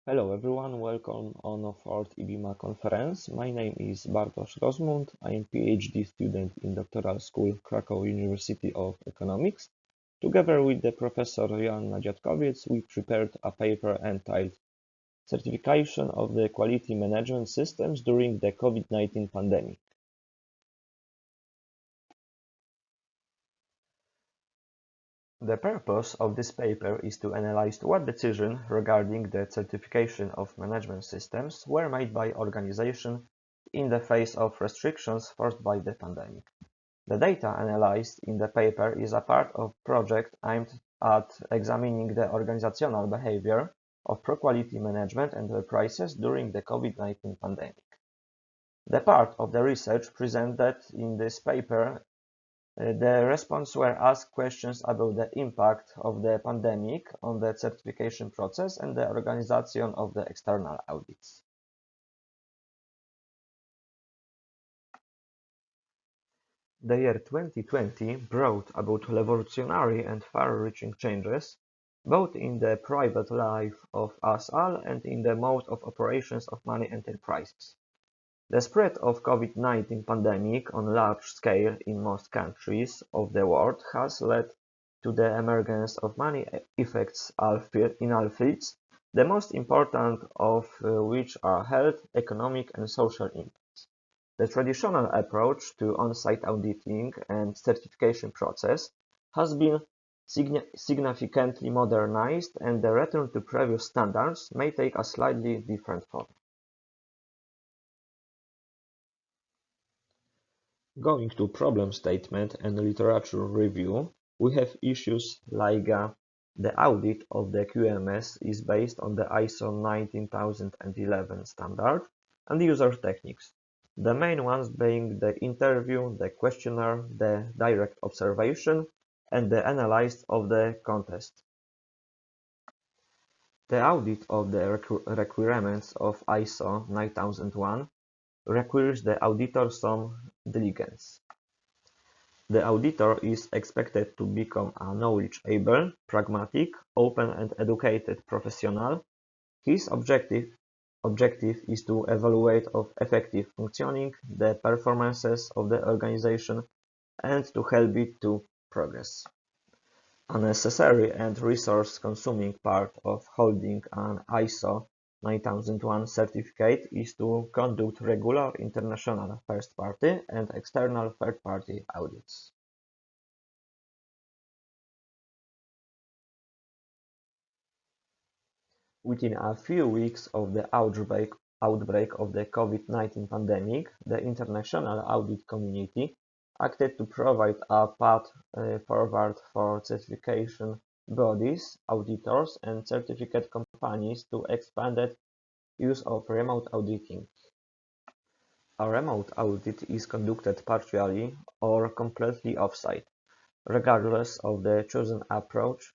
Hello everyone, welcome on a fourth IBIMA conference. My name is Bartosz ROZMUND. I am PhD student in Doctoral School, Krakow University of Economics. Together with the Professor Joanna DZIADKOWIEC, we prepared a paper entitled Certification of the Quality Management Systems during the COVID-19 Pandemic. The purpose of this paper is to analyze what decisions regarding the certification of management systems were made by organizations in the face of restrictions forced by the pandemic. The data analyzed in the paper is a part of a project aimed at examining the organizational behavior of pro-quality management enterprises during the COVID-19 pandemic. The part of the research presented in this paper the response were asked questions about the impact of the pandemic on the certification process and the organization of the external audits. The year 2020 brought about revolutionary and far-reaching changes, both in the private life of us all and in the mode of operations of many enterprises. The spread of COVID-19 pandemic on a large scale in most countries of the world has led to the emergence of many effects in all fields, the most important of which are health, economic and social impacts. The traditional approach to on-site auditing and certification process has been significantly modernized, and the return to previous standards may take a slightly different form. Going to problem statement and literature review, we have issues like the audit of the QMS is based on the ISO 19011 standard and user techniques. The main ones being the interview, the questionnaire, the direct observation, and the analysis of the contest. The audit of the requirements of ISO 9001 requires the auditor some diligence. The auditor is expected to become a knowledgeable, pragmatic, open and educated professional. His objective is to evaluate of effective functioning, the performances of the organization, and to help it to progress. A necessary and resource-consuming part of holding an ISO 9001 certificate is to conduct regular international first-party and external third-party audits. Within a few weeks of the outbreak of the COVID-19 pandemic, the international audit community acted to provide a path forward for certification bodies, auditors, and certificate companies to expanded use of remote auditing. A remote audit is conducted partially or completely off-site. Regardless of the chosen approach,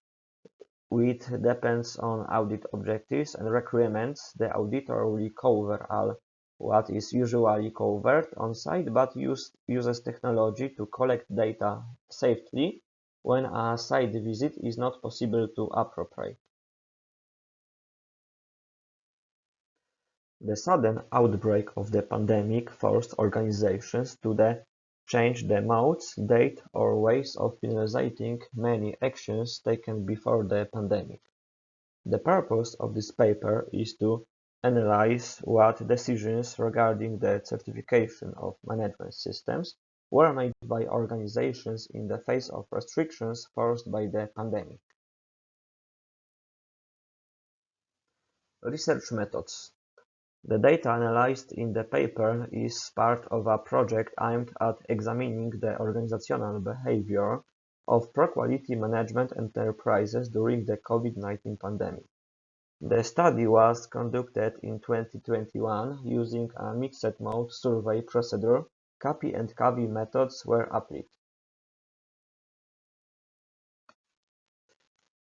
which depends on audit objectives and requirements, the auditor will cover all what is usually covered on-site but uses technology to collect data safely when a site visit is not possible to appropriate. The sudden outbreak of the pandemic forced organizations to change the modes, date or ways of finalizing many actions taken before the pandemic. The purpose of this paper is to analyze what decisions regarding the certification of management systems were made by organizations in the face of restrictions forced by the pandemic. Research methods. The data analyzed in the paper is part of a project aimed at examining the organizational behavior of pro-quality management enterprises during the COVID-19 pandemic. The study was conducted in 2021 using a mixed-mode survey procedure. CAPI and CAVI methods were applied.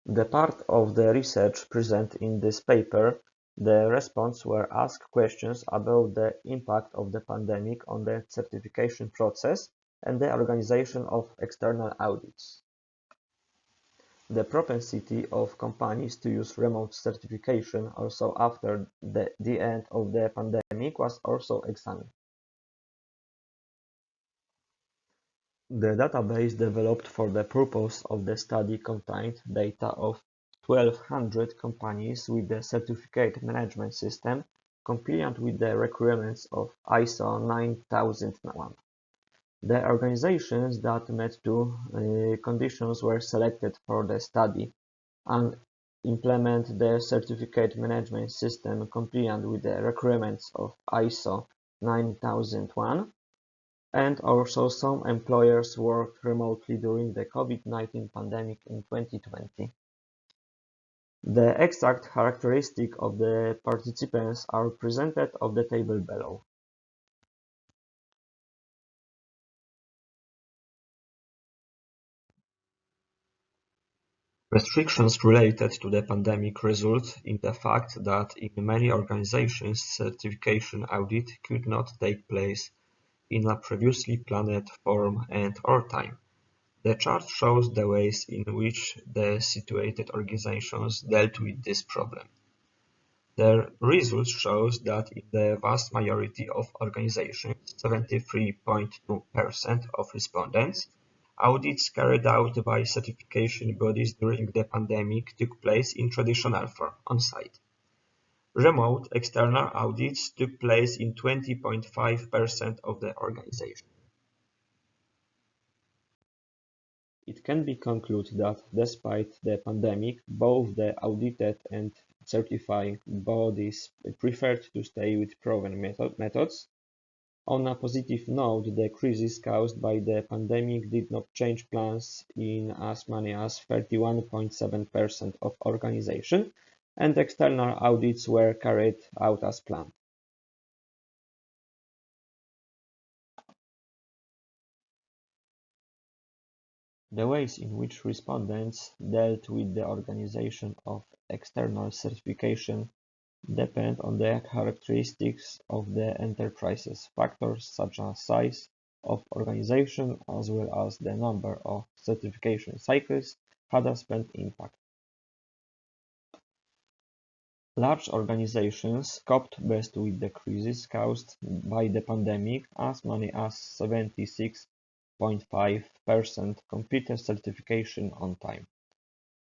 The part of the research presented in this paper, the respondents were asked questions about the impact of the pandemic on the certification process and the organization of external audits. The propensity of companies to use remote certification also after the end of the pandemic was also examined. The database developed for the purpose of the study contained data of 1,200 companies with the certificate management system compliant with the requirements of ISO 9001. The organizations that met two conditions were selected for the study and implement the certificate management system compliant with the requirements of ISO 9001, and also some employers worked remotely during the COVID-19 pandemic in 2020. The exact characteristics of the participants are presented on the table below. Restrictions related to the pandemic result in the fact that in many organizations certification audit could not take place in a previously planned form and/or time. The chart shows the ways in which the situated organizations dealt with this problem. The result shows that in the vast majority of organizations, 73.2% of respondents, audits carried out by certification bodies during the pandemic took place in traditional form, on-site. Remote external audits took place in 20.5% of the organization. It can be concluded that despite the pandemic, both the audited and certifying bodies preferred to stay with proven methods. On a positive note, the crisis caused by the pandemic did not change plans in as many as 31.7% of organizations, and external audits were carried out as planned. The ways in which respondents dealt with the organization of external certification depend on the characteristics of the enterprises. Factors such as size of organization as well as the number of certification cycles had a spent impact. Large organizations coped best with the crisis caused by the pandemic. As many as 76.5% completed certification on time.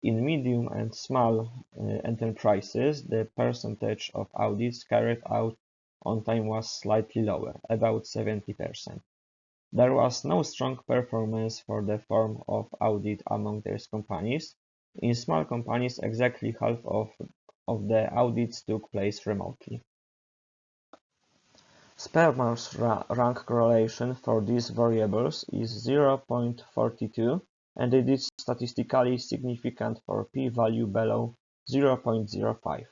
In medium and small enterprises, the percentage of audits carried out on time was slightly lower, about 70%. There was no strong performance for the form of audit among these companies. In small companies, exactly half of the audits took place remotely. Spermer's rank correlation for these variables is 0.42, and it is statistically significant for p-value below 0.05.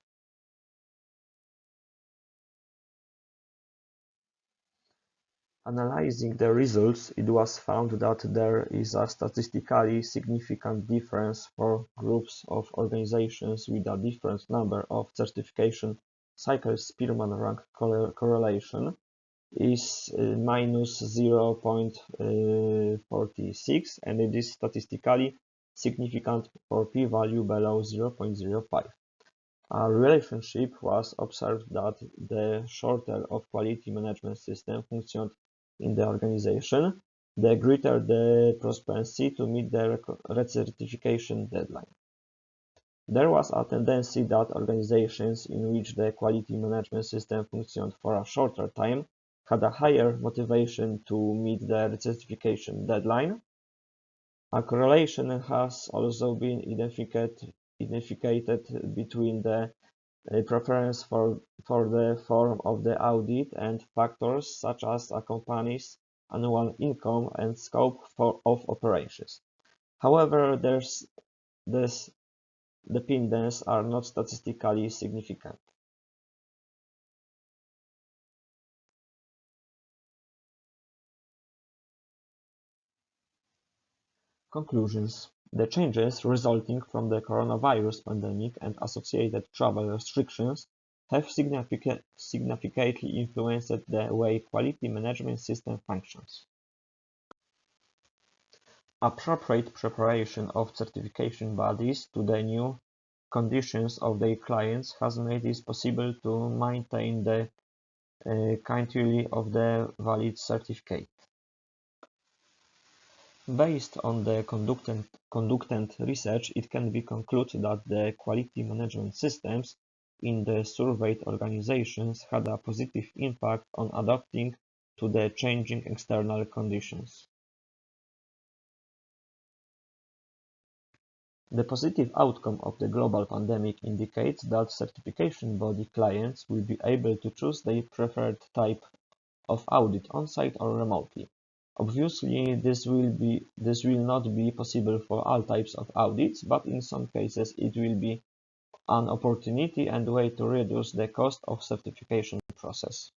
Analyzing the results, it was found that there is a statistically significant difference for groups of organizations with a different number of certification cycles. Spearman rank correlation is minus 0.46, and it is statistically significant for p-value below 0.05. A relationship was observed that the shorter of quality management system functioned in the organization, the greater the propensity to meet the recertification deadline. There was a tendency that organizations in which the quality management system functioned for a shorter time had a higher motivation to meet the recertification deadline. A correlation has also been identified between the preference for the form of the audit and factors such as a company's annual income and scope of operations. However, these dependencies are not statistically significant. Conclusions. The changes resulting from the coronavirus pandemic and associated travel restrictions have significantly influenced the way quality management system functions. Appropriate preparation of certification bodies to the new conditions of their clients has made it possible to maintain the quality of the valid certificate. Based on the conducted research, it can be concluded that the quality management systems in the surveyed organizations had a positive impact on adapting to the changing external conditions. The positive outcome of the global pandemic indicates that certification body clients will be able to choose their preferred type of audit on-site or remotely. Obviously, this will not be possible for all types of audits, but in some cases it will be an opportunity and way to reduce the cost of certification process.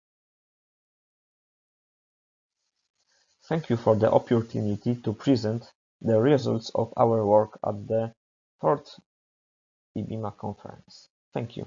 Thank you for the opportunity to present the results of our work at the fourth IBIMA conference. Thank you.